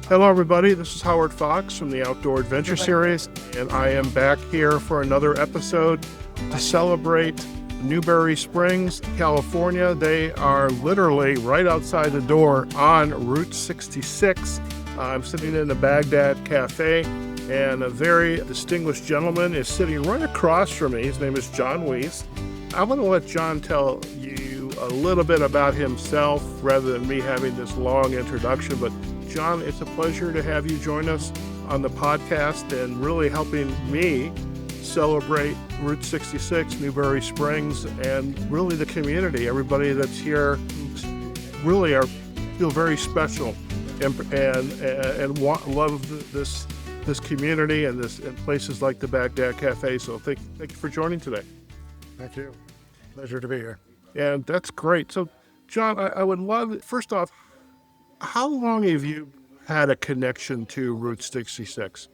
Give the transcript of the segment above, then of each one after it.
Hello, everybody. This is Howard Fox from the Outdoor Adventure Series, and I am back here for another episode to celebrate Newberry Springs, California. They are literally right outside the door on Route 66. I'm sitting in the Bagdad Cafe, and a very distinguished gentleman is sitting right across from me. His name is John Wease. I want to let John tell you a little bit about himself rather than me having this long introduction, but John, it's a pleasure to have you join us on the podcast and really helping me celebrate Route 66, Newberry Springs, and really the community. Everybody that's here really feel very special and love this community and places like the Bagdad Cafe. So thank you for joining today. Thank you. Pleasure to be here. And that's great. So, John, I would love, first off, how long have you had a connection to Route 66?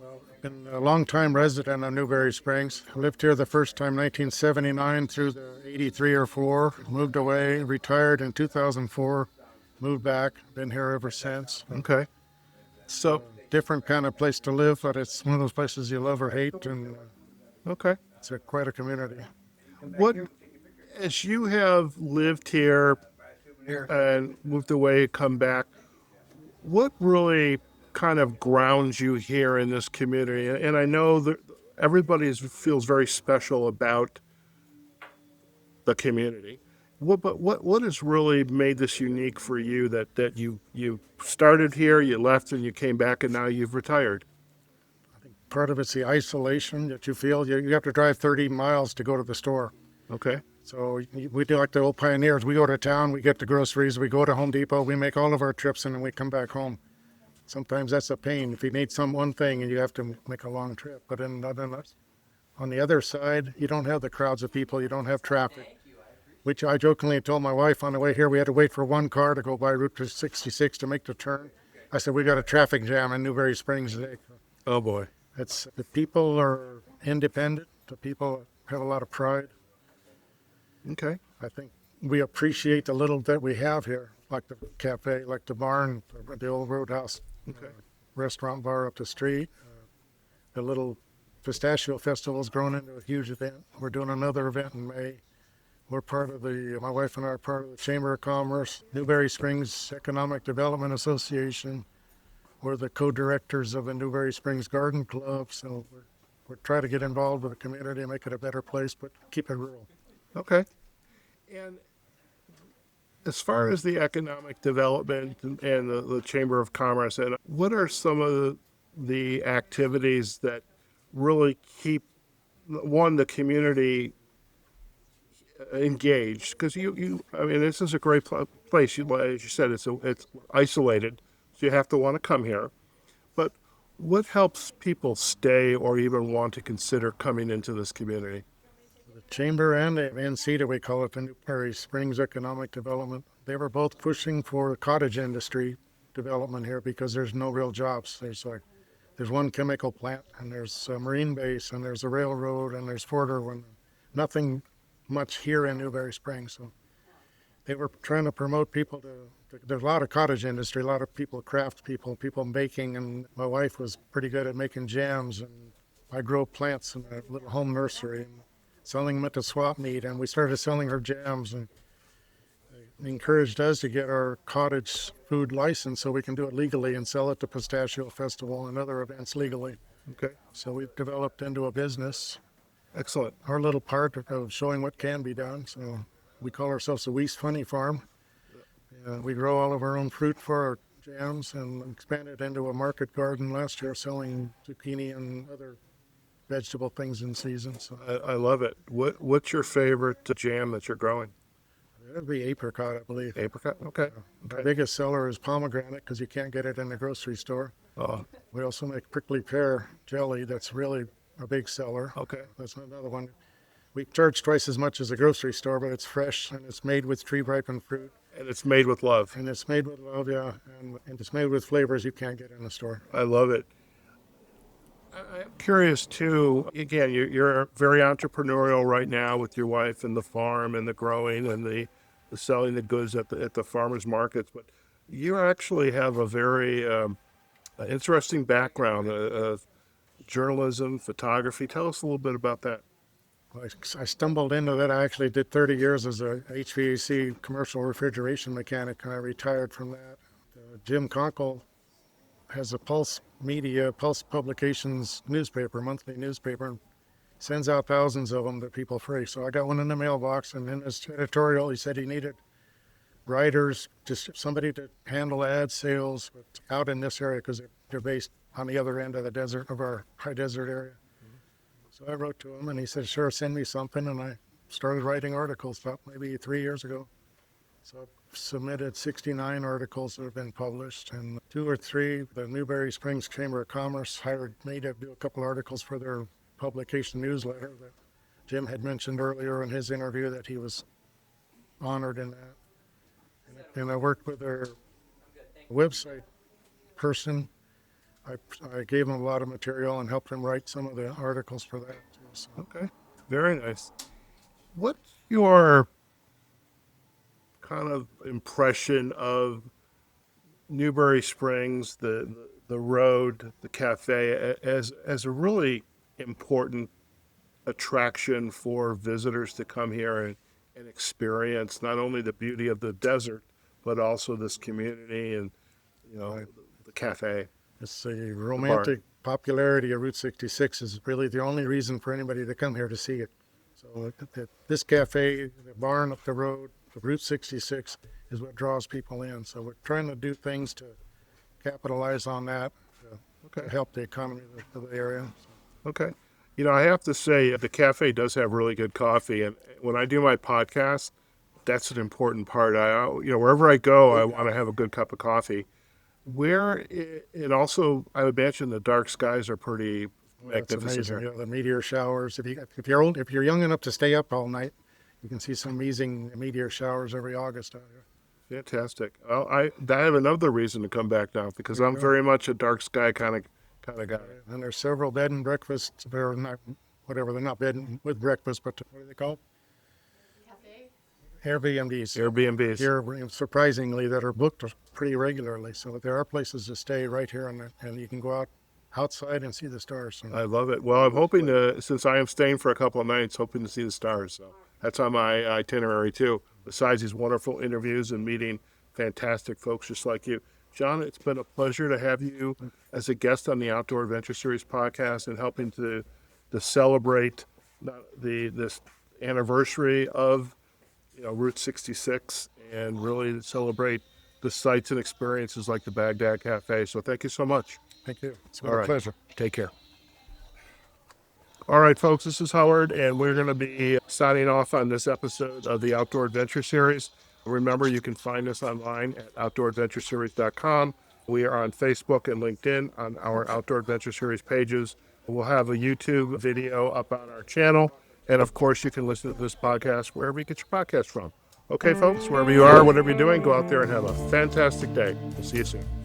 Well, I've been a long-time resident of Newberry Springs. I lived here the first time 1979 through the 83 or 4. Moved away, retired in 2004, moved back, been here ever since. Okay. So, different kind of place to live, but it's one of those places you love or hate, and okay. It's quite a community. What, as you have lived here and moved away, come back, what really kind of grounds you here in this community? And I know that everybody feels very special about the community. What has really made this unique for you that you started here, you left, and you came back, and now you've retired? Part of it's the isolation that you feel. You have to drive 30 miles to go to the store. Okay. So we do like the old pioneers. We go to town, we get the groceries, we go to Home Depot, we make all of our trips, and then we come back home. Sometimes that's a pain if you need one thing and you have to make a long trip. But on the other side, you don't have the crowds of people, you don't have traffic. Which I jokingly told my wife on the way here, we had to wait for one car to go by Route 66 to make the turn. I said, we got a traffic jam in Newberry Springs today. Oh, boy. The people are independent. The people have a lot of pride. Okay. I think we appreciate the little that we have here, like the cafe, like the barn, the old roadhouse, restaurant bar up the street. The little pistachio festival has grown into a huge event. We're doing another event in May. We're my wife and I are part of the Chamber of Commerce, Newberry Springs Economic Development Association. We're the co-directors of the Newberry Springs Garden Club, so we're trying to get involved with the community and make it a better place, but keep it rural. Okay. And as far as the economic development and the Chamber of Commerce, and what are some of the activities that really keep, the community engaged? Because this is a great place. As you said, it's isolated, so you have to want to come here. But what helps people stay or even want to consider coming into this community? The Chamber and the NC, we call it the Newberry Springs Economic Development, they were both pushing for cottage industry development here because there's no real jobs. There's one chemical plant, and there's a marine base, and there's a railroad, and there's Fort Irwin. Nothing much here in Newberry Springs. So they were trying to promote people there's a lot of cottage industry, a lot of craft people baking, and my wife was pretty good at making jams, and I grow plants in a little home nursery and selling them at the swap meet, and we started selling her jams, and encouraged us to get our cottage food license so we can do it legally and sell it to Pistachio Festival and other events legally. Okay. So we've developed into a business. Excellent. Our little part of showing what can be done. So we call ourselves the Wease Funny Farm. We grow all of our own fruit for our jams and expanded into a market garden last year selling zucchini and other vegetable things in season. So I love it. What's your favorite jam that you're growing? It'd be apricot, I believe. Apricot? Okay. The biggest seller is pomegranate because you can't get it in the grocery store. Oh. We also make prickly pear jelly that's really a big seller. Okay. That's another one. We charge twice as much as a grocery store, but it's fresh and it's made with tree-ripened fruit. And it's made with love. And it's made with love, yeah. And it's made with flavors you can't get in the store. I love it. I'm curious, too. Again, you're very entrepreneurial right now with your wife and the farm and the growing and the selling the goods at the farmers markets. But You actually have a very interesting background, journalism, photography. Tell us a little bit about that. I stumbled into that. I actually did 30 years as a HVAC commercial refrigeration mechanic, and I retired from that. Jim Conkle has a Pulse Media, Pulse Publications newspaper, monthly newspaper, and sends out thousands of them to people free. So I got one in the mailbox, and in his editorial, he said he needed writers, just somebody to handle ad sales out in this area because they're based on the other end of the desert, of our high desert area. So I wrote to him, and he said, sure, send me something. And I started writing articles about maybe 3 years ago. So I've submitted 69 articles that have been published, and 2 or 3, the Newberry Springs Chamber of Commerce hired me to do a couple articles for their publication newsletter that Jim had mentioned earlier in his interview that he was honored in that. And I worked with their website person. I gave him a lot of material and helped him write some of the articles for that. So, Okay, very nice. What's your kind of impression of Newberry Springs, the road, the cafe, as a really important attraction for visitors to come here and experience not only the beauty of the desert, but also this community and, the cafe. it's the romantic popularity of Route 66 is really the only reason for anybody to come here to see it. So this cafe, the barn up the road, the Route 66 is what draws people in. So we're trying to do things to capitalize on that to help the economy of the area. Okay. I have to say the cafe does have really good coffee. And when I do my podcast, that's an important part. Wherever I go, I want to have a good cup of coffee. And also, I would imagine the dark skies are pretty That's magnificent amazing. here. The meteor showers. If you're young enough to stay up all night, you can see some amazing meteor showers every August out here. Fantastic. Well, I have another reason to come back now because I'm very much a dark sky kind of guy. And there's several bed and breakfasts. They're not bed and with breakfast, but what are they called? Airbnbs. Airbnbs. Here, surprisingly, that are booked pretty regularly. So there are places to stay right here, and you can go outside and see the stars. So I love it. Well, I'm hoping to, since I am staying for a couple of nights, hoping to see the stars. So that's on my itinerary too. Besides these wonderful interviews and meeting fantastic folks just like you. John, it's been a pleasure to have you as a guest on the Outdoor Adventure Series podcast and helping to celebrate this anniversary of Route 66 and really celebrate the sights and experiences like the Baghdad Cafe. So thank you so much. thank you. It's been a pleasure. Take care. All right, folks, this is Howard, and we're going to be signing off on this episode of the Outdoor Adventure Series. Remember, you can find us online at outdooradventureseries.com. We are on Facebook and LinkedIn on our Outdoor Adventure Series pages. We'll have a YouTube video up on our channel. And, of course, you can listen to this podcast wherever you get your podcast from. Okay, folks, wherever you are, whatever you're doing, go out there and have a fantastic day. We'll see you soon.